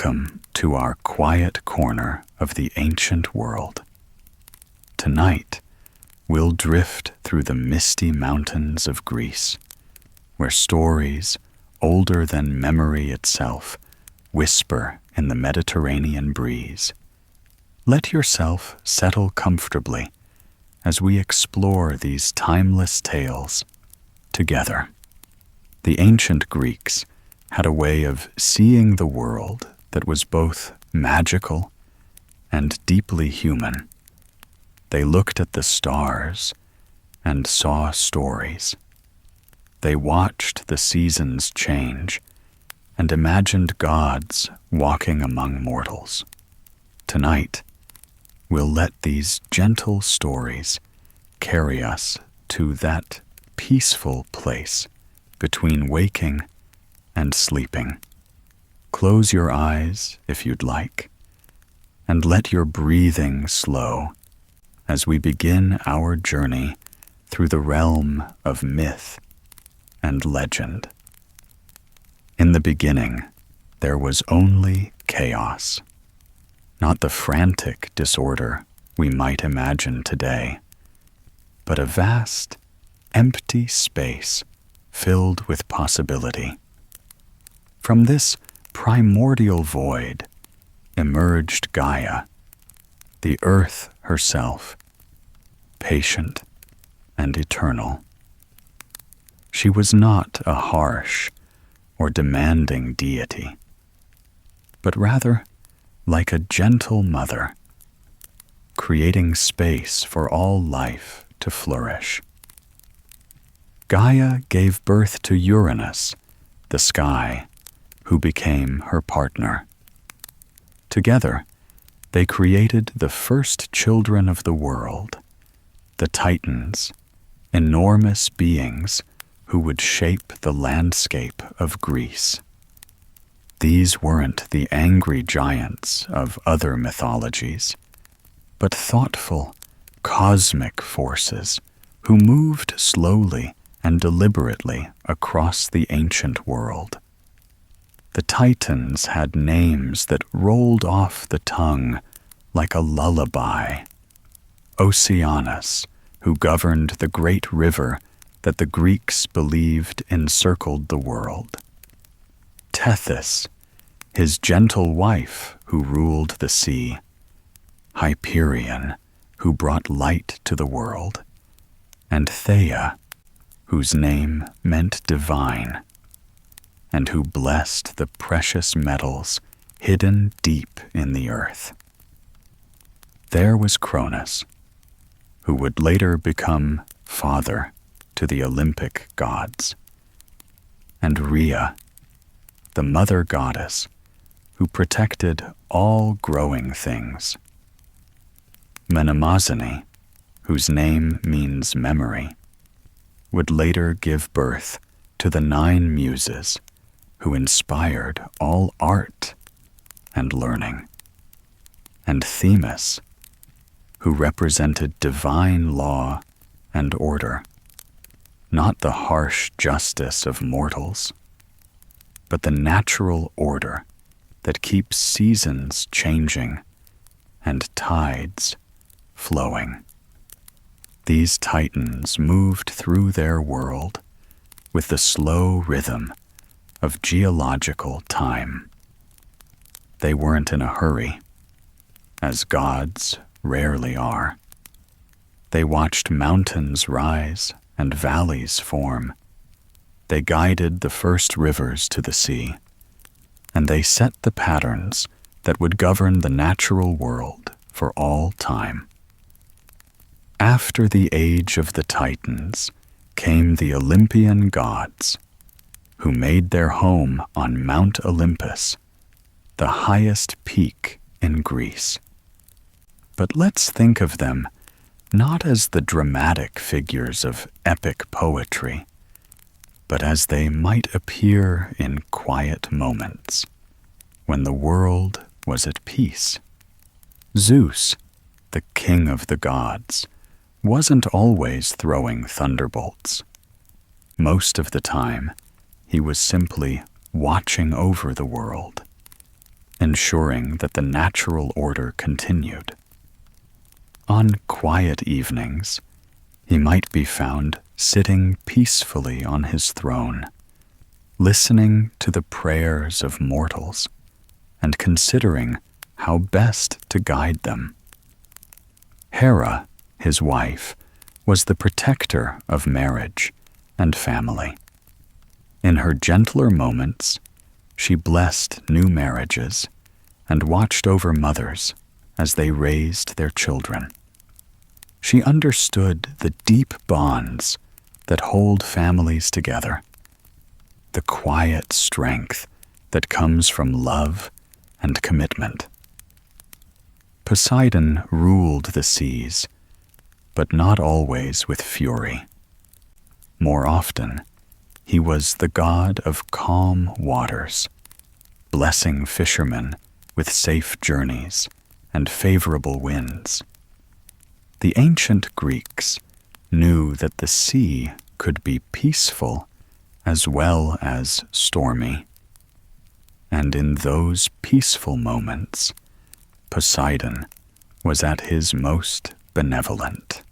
Welcome to our quiet corner of the ancient world. Tonight, we'll drift through the misty mountains of Greece, where stories older than memory itself whisper in the Mediterranean breeze. Let yourself settle comfortably as we explore these timeless tales together. The ancient Greeks had a way of seeing the world that was both magical and deeply human. They looked at the stars and saw stories. They watched the seasons change and imagined gods walking among mortals. Tonight, we'll let these gentle stories carry us to that peaceful place between waking and sleeping. Close your eyes if you'd like, and let your breathing slow as we begin our journey through the realm of myth and legend. In the beginning, there was only chaos, not the frantic disorder we might imagine today, but a vast, empty space filled with possibility. From this primordial void emerged Gaia, the earth herself, patient and eternal. She was not a harsh or demanding deity, but rather like a gentle mother, creating space for all life to flourish. Gaia gave birth to Uranus, the sky, who became her partner. Together, they created the first children of the world, the Titans, enormous beings who would shape the landscape of Greece. These weren't the angry giants of other mythologies, but thoughtful, cosmic forces who moved slowly and deliberately across the ancient world. The Titans had names that rolled off the tongue like a lullaby. Oceanus, who governed the great river that the Greeks believed encircled the world. Tethys, his gentle wife who ruled the sea. Hyperion, who brought light to the world. And Theia, whose name meant divine, and who blessed the precious metals hidden deep in the earth. There was Cronus, who would later become father to the Olympic gods, and Rhea, the mother goddess who protected all growing things. Mnemosyne, whose name means memory, would later give birth to the 9 muses who inspired all art and learning, and Themis, who represented divine law and order, not the harsh justice of mortals, but the natural order that keeps seasons changing and tides flowing. These titans moved through their world with the slow rhythm of geological time. They weren't in a hurry, as gods rarely are. They watched mountains rise and valleys form. They guided the first rivers to the sea, and they set the patterns that would govern the natural world for all time. After the age of the Titans came the Olympian gods, who made their home on Mount Olympus, the highest peak in Greece. But let's think of them not as the dramatic figures of epic poetry, but as they might appear in quiet moments, when the world was at peace. Zeus, the king of the gods, wasn't always throwing thunderbolts. Most of the time, he was simply watching over the world, enjoying ensuring that the natural order continued. On quiet evenings, he might be found sitting peacefully on his throne, listening to the prayers of mortals and considering how best to guide them. Hera, his wife, was the protector of marriage and family. In her gentler moments, she blessed new marriages and watched over mothers as they raised their children. She understood the deep bonds that hold families together, the quiet strength that comes from love and commitment. Poseidon ruled the seas, but not always with fury. More often, he was the god of calm waters, blessing fishermen with safe journeys and favorable winds. The ancient Greeks knew that the sea could be peaceful as well as stormy. And in those peaceful moments, Poseidon was at his most benevolent.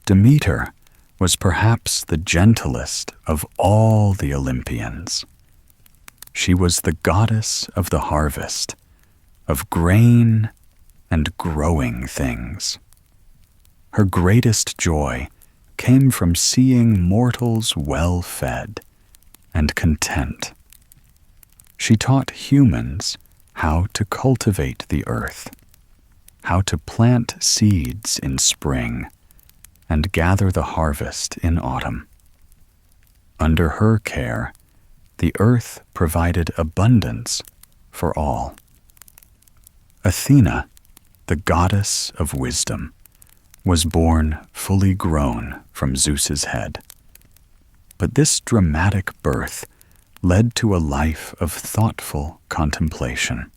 Demeter was perhaps the gentlest of all the Olympians. She was the goddess of the harvest, of grain and growing things. Her greatest joy came from seeing mortals well fed and content. She taught humans how to cultivate the earth, how to plant seeds in spring and gather the harvest in autumn. Under her care, the earth provided abundance for all. Athena, the goddess of wisdom, was born fully grown from Zeus's head. But this dramatic birth led to a life of thoughtful contemplation.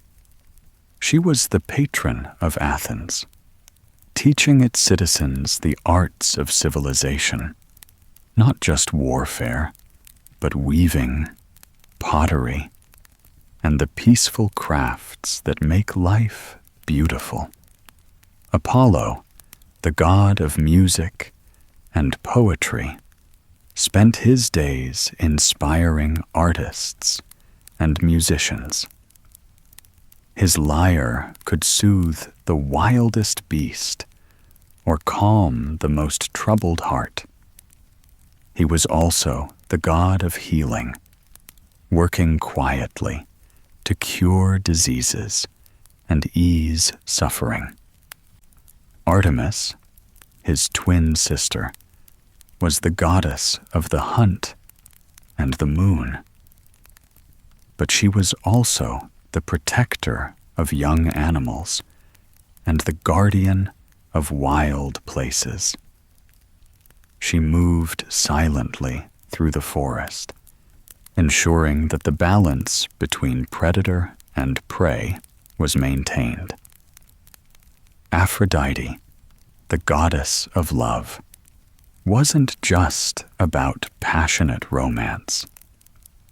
She was the patron of Athens, teaching its citizens the arts of civilization, not just warfare, but weaving, pottery, and the peaceful crafts that make life beautiful. Apollo, the god of music and poetry, spent his days inspiring artists and musicians. His lyre could soothe the wildest beast or calm the most troubled heart. He was also the god of healing, working quietly to cure diseases and ease suffering. Artemis, his twin sister, was the goddess of the hunt and the moon. But she was also the protector of young animals and the guardian of wild places. She moved silently through the forest, ensuring that the balance between predator and prey was maintained. Aphrodite, the goddess of love, wasn't just about passionate romance.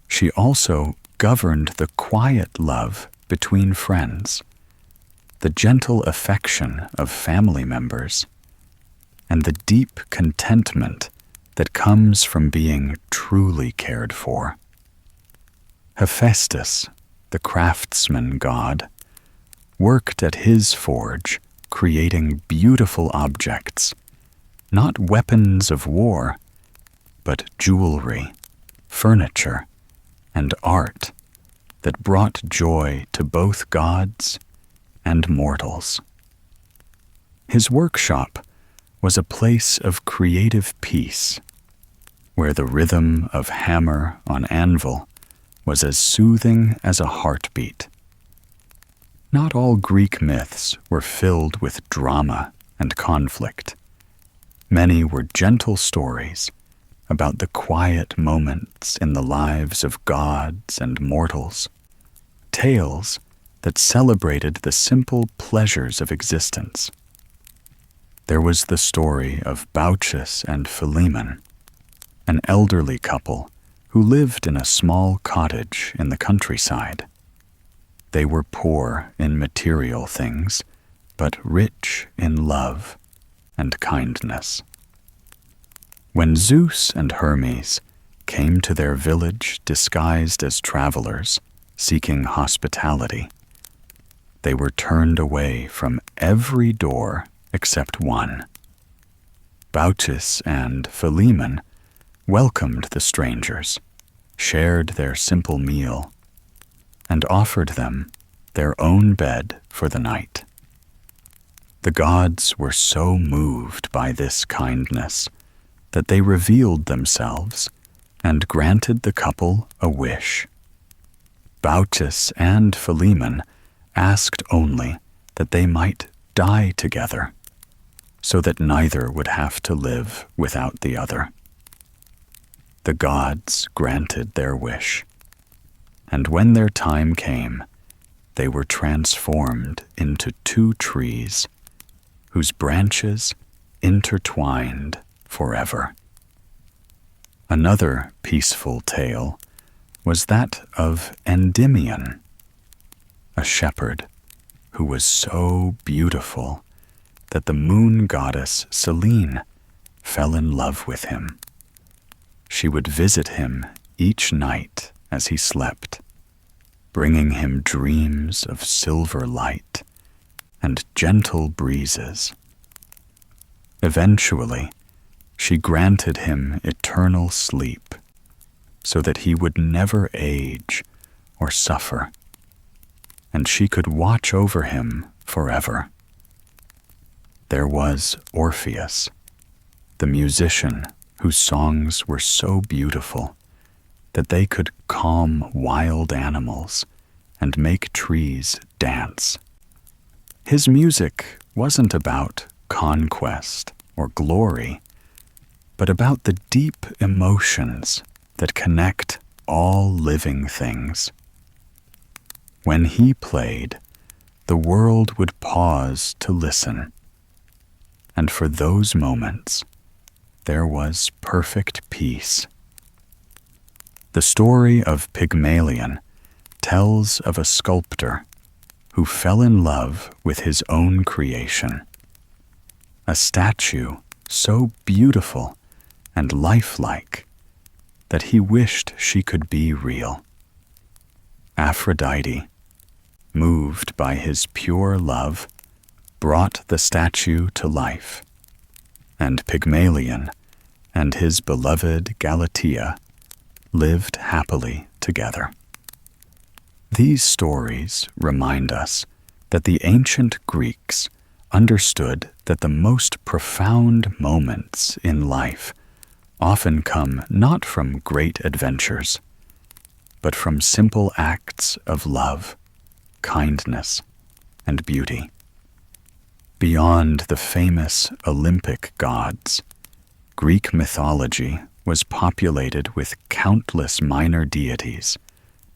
She also governed the quiet love between friends, the gentle affection of family members, and the deep contentment that comes from being truly cared for. Hephaestus, the craftsman god, worked at his forge, creating beautiful objects, not weapons of war, but jewelry, furniture, and art that brought joy to both gods and mortals. His workshop was a place of creative peace, where the rhythm of hammer on anvil was as soothing as a heartbeat. Not all Greek myths were filled with drama and conflict. Many were gentle stories about the quiet moments in the lives of gods and mortals, tales that celebrated the simple pleasures of existence. There was the story of Baucis and Philemon, an elderly couple who lived in a small cottage in the countryside. They were poor in material things, but rich in love and kindness. When Zeus and Hermes came to their village disguised as travelers, seeking hospitality, they were turned away from every door except one. Baucis and Philemon welcomed the strangers, shared their simple meal, and offered them their own bed for the night. The gods were so moved by this kindness that they revealed themselves and granted the couple a wish. Baucis and Philemon asked only that they might die together, so that neither would have to live without the other. The gods granted their wish, and when their time came, they were transformed into two trees whose branches intertwined forever. Another peaceful tale was that of Endymion, a shepherd who was so beautiful that the moon goddess Selene fell in love with him. She would visit him each night as he slept, bringing him dreams of silver light and gentle breezes. Eventually, she granted him eternal sleep so that he would never age or suffer, and she could watch over him forever. There was Orpheus, the musician whose songs were so beautiful that they could calm wild animals and make trees dance. His music wasn't about conquest or glory, but about the deep emotions that connect all living things. When he played, the world would pause to listen, and for those moments, there was perfect peace. The story of Pygmalion tells of a sculptor who fell in love with his own creation, a statue so beautiful and lifelike that he wished she could be real. Aphrodite, moved by his pure love, brought the statue to life, and Pygmalion and his beloved Galatea lived happily together. These stories remind us that the ancient Greeks understood that the most profound moments in life often come not from great adventures, but from simple acts of love, kindness, and beauty. Beyond the famous Olympic gods, Greek mythology was populated with countless minor deities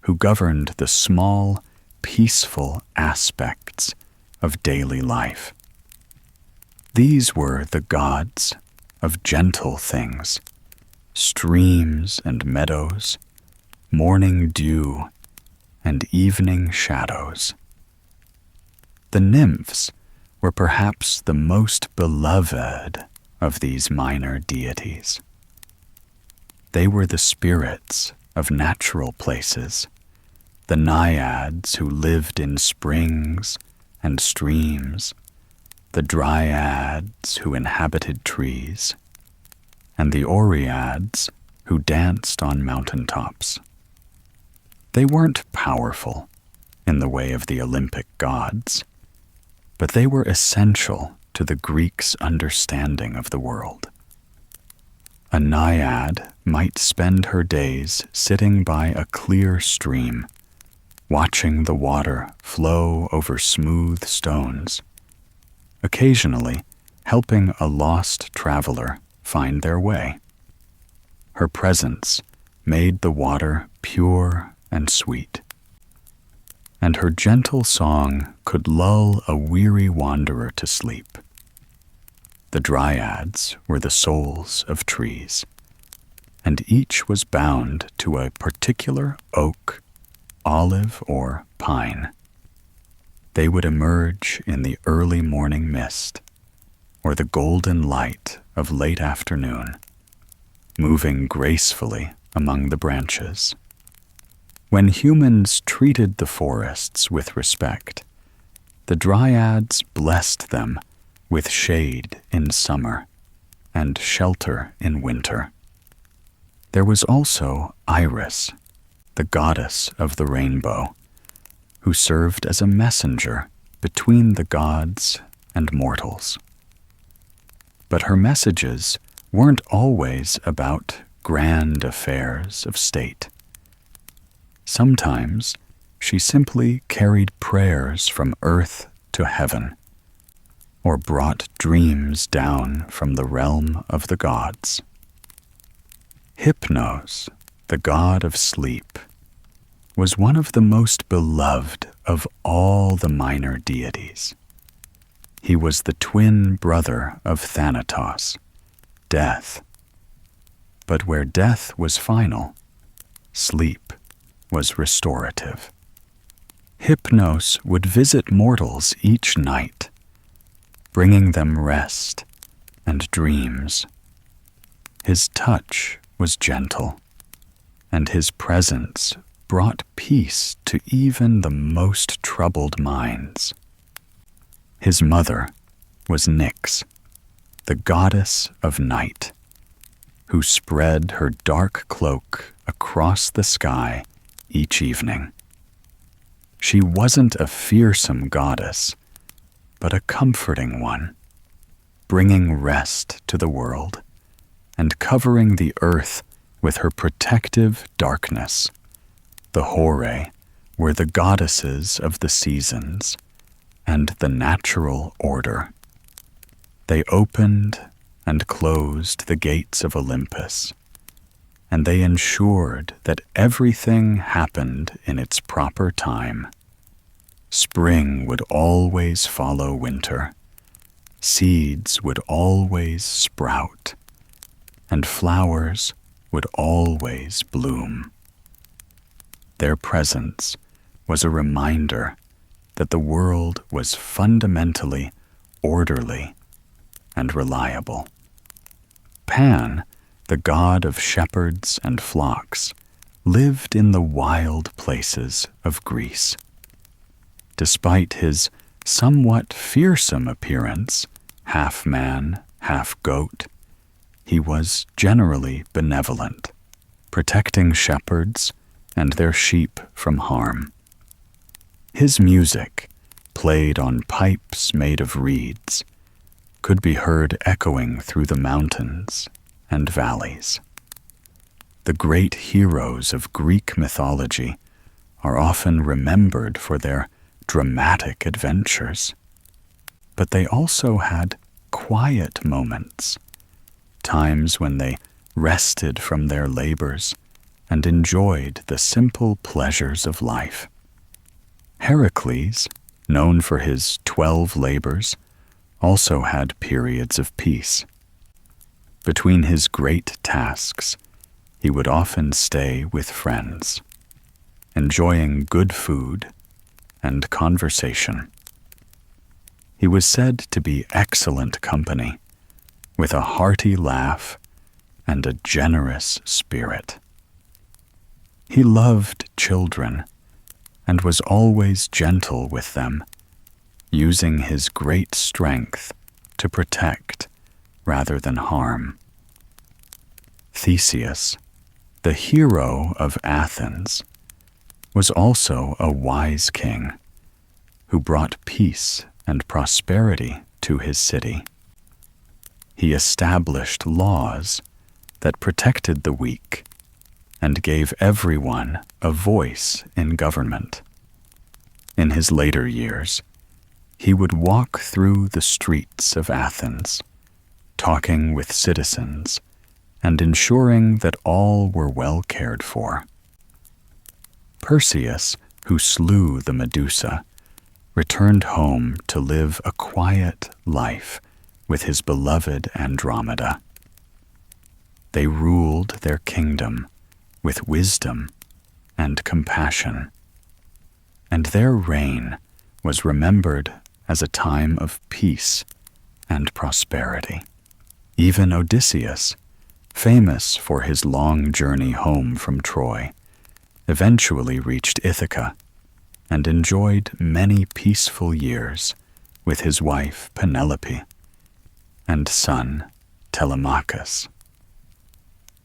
who governed the small, peaceful aspects of daily life. These were the gods of gentle things, streams and meadows, morning dew, and evening shadows. The nymphs were perhaps the most beloved of these minor deities. They were the spirits of natural places, the naiads who lived in springs and streams, the dryads who inhabited trees, and the oreads who danced on mountaintops. They weren't powerful in the way of the Olympic gods, but they were essential to the Greeks' understanding of the world. A naiad might spend her days sitting by a clear stream, watching the water flow over smooth stones, occasionally helping a lost traveler find their way. Her presence made the water pure and sweet, and her gentle song could lull a weary wanderer to sleep. The dryads were the souls of trees, and each was bound to a particular oak, olive, or pine. They would emerge in the early morning mist or the golden light of late afternoon, moving gracefully among the branches. When humans treated the forests with respect, the dryads blessed them with shade in summer and shelter in winter. There was also Iris, the goddess of the rainbow, who served as a messenger between the gods and mortals. But her messages weren't always about grand affairs of state. Sometimes she simply carried prayers from earth to heaven, or brought dreams down from the realm of the gods. Hypnos, the god of sleep, was one of the most beloved of all the minor deities. He was the twin brother of Thanatos, death. But where death was final, sleep was restorative. Hypnos would visit mortals each night, bringing them rest and dreams. His touch was gentle, and his presence brought peace to even the most troubled minds. His mother was Nyx, the goddess of night, who spread her dark cloak across the sky each evening. She wasn't a fearsome goddess, but a comforting one, bringing rest to the world and covering the earth with her protective darkness. The Horae were the goddesses of the seasons and the natural order. They opened and closed the gates of Olympus, and they ensured that everything happened in its proper time. Spring would always follow winter, seeds would always sprout, and flowers would always bloom. Their presence was a reminder that the world was fundamentally orderly and reliable. Pan, the god of shepherds and flocks, lived in the wild places of Greece. Despite his somewhat fearsome appearance, half man, half goat, he was generally benevolent, protecting shepherds and their sheep from harm. His music, played on pipes made of reeds, could be heard echoing through the mountains and valleys. The great heroes of Greek mythology are often remembered for their dramatic adventures, but they also had quiet moments, times when they rested from their labors and enjoyed the simple pleasures of life. Heracles, known for his 12 labors, also had periods of peace. Between his great tasks, he would often stay with friends, enjoying good food and conversation. He was said to be excellent company, with a hearty laugh and a generous spirit. He loved children and was always gentle with them, using his great strength to protect rather than harm. Theseus, the hero of Athens, was also a wise king who brought peace and prosperity to his city. He established laws that protected the weak and gave everyone a voice in government. In his later years, he would walk through the streets of Athens, talking with citizens and ensuring that all were well cared for. Perseus, who slew the Medusa, returned home to live a quiet life with his beloved Andromeda. They ruled their kingdom with wisdom and compassion, and their reign was remembered as a time of peace and prosperity. Even Odysseus, famous for his long journey home from Troy, eventually reached Ithaca and enjoyed many peaceful years with his wife Penelope and son Telemachus.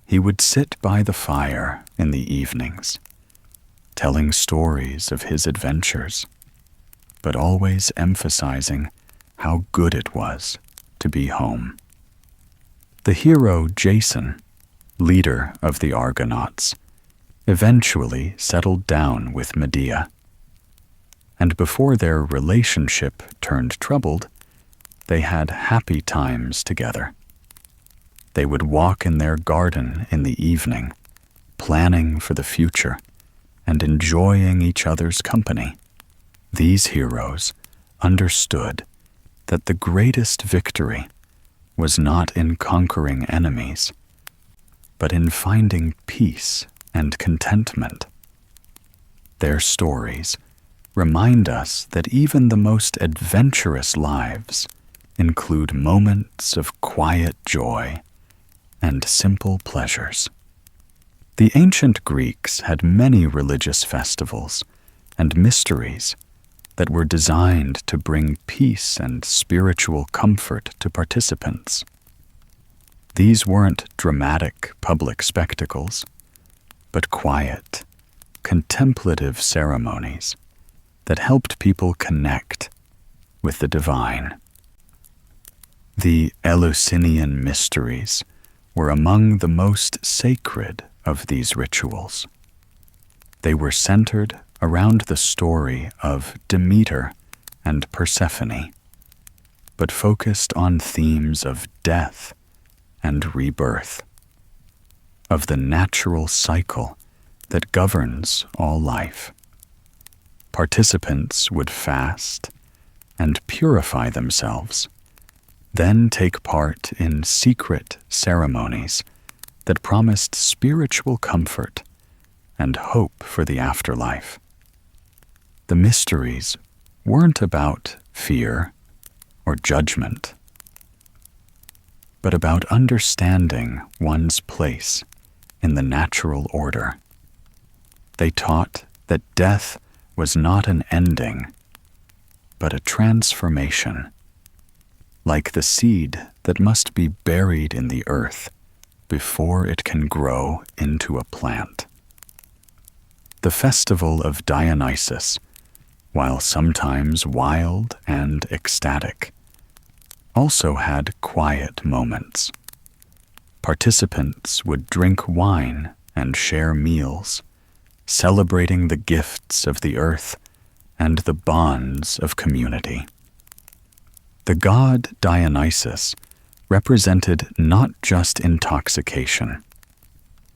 He would sit by the fire in the evenings, telling stories of his adventures, but always emphasizing how good it was to be home. The hero Jason, leader of the Argonauts, eventually settled down with Medea, and before their relationship turned troubled, they had happy times together. They would walk in their garden in the evening, planning for the future and enjoying each other's company. These heroes understood that the greatest victory was not in conquering enemies, but in finding peace and contentment. Their stories remind us that even the most adventurous lives include moments of quiet joy and simple pleasures. The ancient Greeks had many religious festivals and mysteries that were designed to bring peace and spiritual comfort to participants. These weren't dramatic public spectacles, but quiet, contemplative ceremonies that helped people connect with the divine. The Eleusinian mysteries were among the most sacred of these rituals. They were centered around the story of Demeter and Persephone, but focused on themes of death and rebirth, of the natural cycle that governs all life. Participants would fast and purify themselves, then take part in secret ceremonies that promised spiritual comfort and hope for the afterlife. The mysteries weren't about fear or judgment, but about understanding one's place in the natural order. They taught that death was not an ending, but a transformation, like the seed that must be buried in the earth before it can grow into a plant. The festival of Dionysus, while sometimes wild and ecstatic, also had quiet moments. Participants would drink wine and share meals, celebrating the gifts of the earth and the bonds of community. The god Dionysus represented not just intoxication,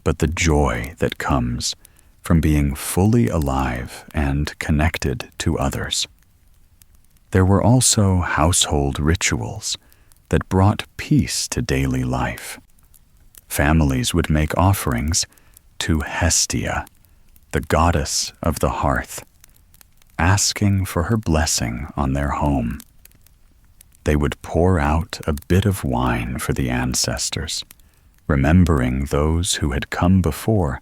but the joy that comes from being fully alive and connected to others. There were also household rituals that brought peace to daily life. Families would make offerings to Hestia, the goddess of the hearth, asking for her blessing on their home. They would pour out a bit of wine for the ancestors, remembering those who had come before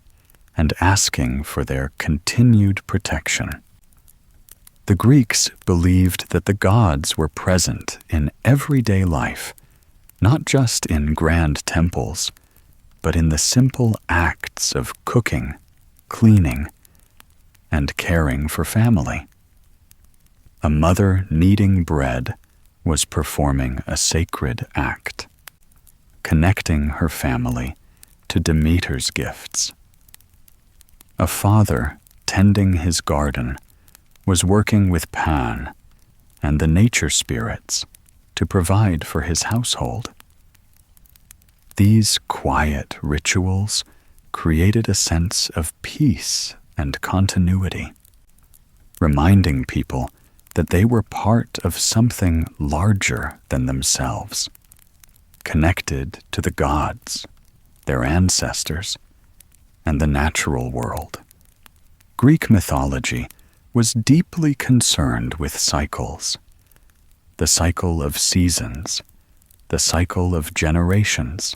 and asking for their continued protection. The Greeks believed that the gods were present in everyday life, not just in grand temples, but in the simple acts of cooking, cleaning, and caring for family. A mother kneading bread was performing a sacred act, connecting her family to Demeter's gifts. A father tending his garden was working with Pan and the nature spirits to provide for his household. These quiet rituals created a sense of peace and continuity, reminding people that they were part of something larger than themselves, connected to the gods, their ancestors, and the natural world. Greek mythology was deeply concerned with cycles, the cycle of seasons, the cycle of generations,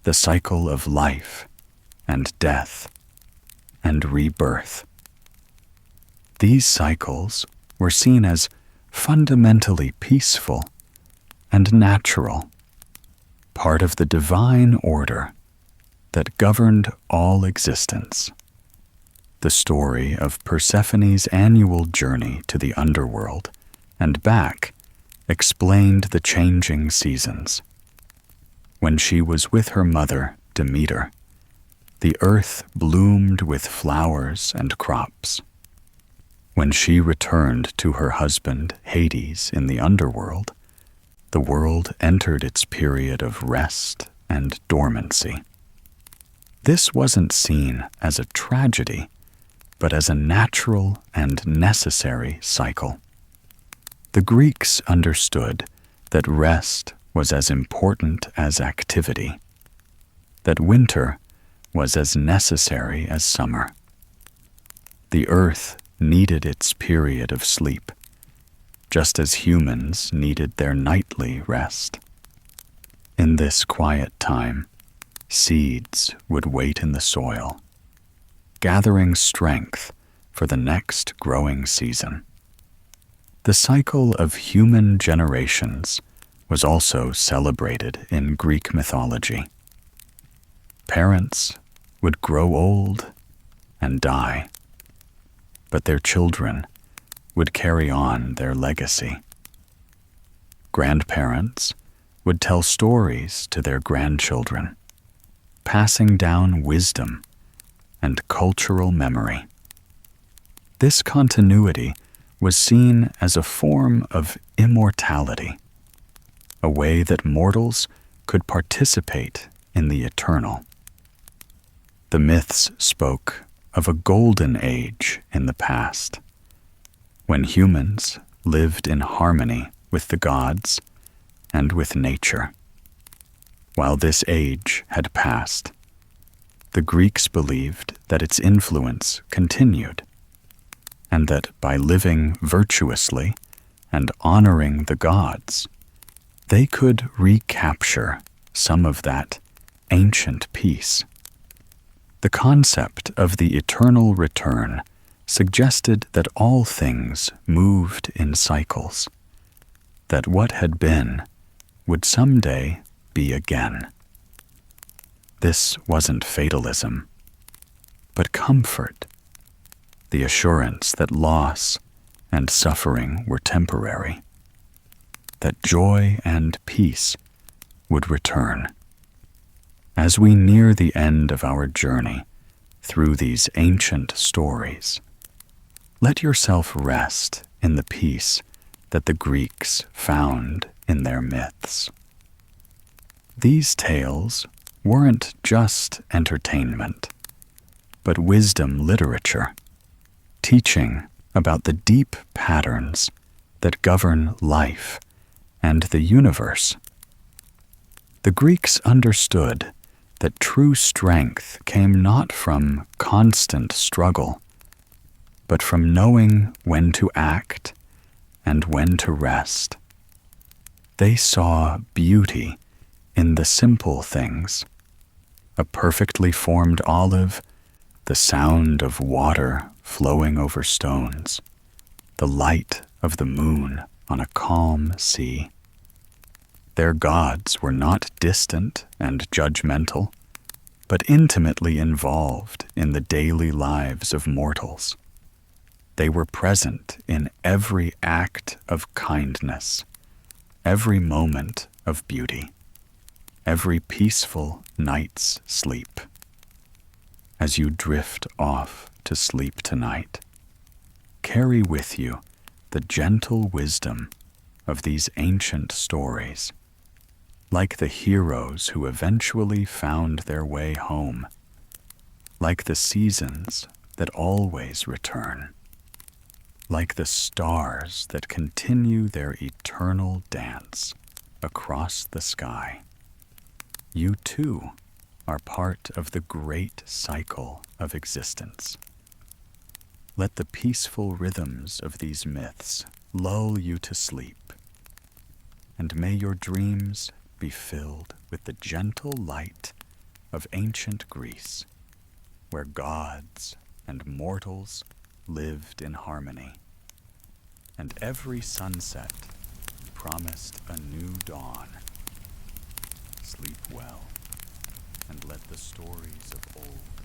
the cycle of life and death and rebirth. These cycles were seen as fundamentally peaceful and natural, part of the divine order that governed all existence. The story of Persephone's annual journey to the underworld and back explained the changing seasons. When she was with her mother, Demeter, the earth bloomed with flowers and crops. When she returned to her husband, Hades, in the underworld, the world entered its period of rest and dormancy. This wasn't seen as a tragedy, but as a natural and necessary cycle. The Greeks understood that rest was as important as activity, that winter was as necessary as summer. The earth needed its period of sleep, just as humans needed their nightly rest. In this quiet time, seeds would wait in the soil, gathering strength for the next growing season. The cycle of human generations was also celebrated in Greek mythology. Parents would grow old and die, but their children would carry on their legacy. Grandparents would tell stories to their grandchildren, passing down wisdom and cultural memory. This continuity was seen as a form of immortality, a way that mortals could participate in the eternal. The myths spoke of a golden age in the past, when humans lived in harmony with the gods and with nature. While this age had passed, the Greeks believed that its influence continued, and that by living virtuously and honoring the gods, they could recapture some of that ancient peace. The concept of the eternal return suggested that all things moved in cycles, that what had been would someday be again. This wasn't fatalism, but comfort, the assurance that loss and suffering were temporary, that joy and peace would return. As we near the end of our journey through these ancient stories, let yourself rest in the peace that the Greeks found in their myths. These tales weren't just entertainment, but wisdom literature, teaching about the deep patterns that govern life and the universe. The Greeks understood that true strength came not from constant struggle, but from knowing when to act and when to rest. They saw beauty in the simple things: a perfectly formed olive, the sound of water flowing over stones, the light of the moon on a calm sea. Their gods were not distant and judgmental, but intimately involved in the daily lives of mortals. They were present in every act of kindness, every moment of beauty, every peaceful night's sleep. As you drift off to sleep tonight, carry with you the gentle wisdom of these ancient stories, like the heroes who eventually found their way home, like the seasons that always return, like the stars that continue their eternal dance across the sky. You too are part of the great cycle of existence. Let the peaceful rhythms of these myths lull you to sleep, and may your dreams be filled with the gentle light of ancient Greece, where gods and mortals lived in harmony, and every sunset promised a new dawn. Sleep well, and let the stories of old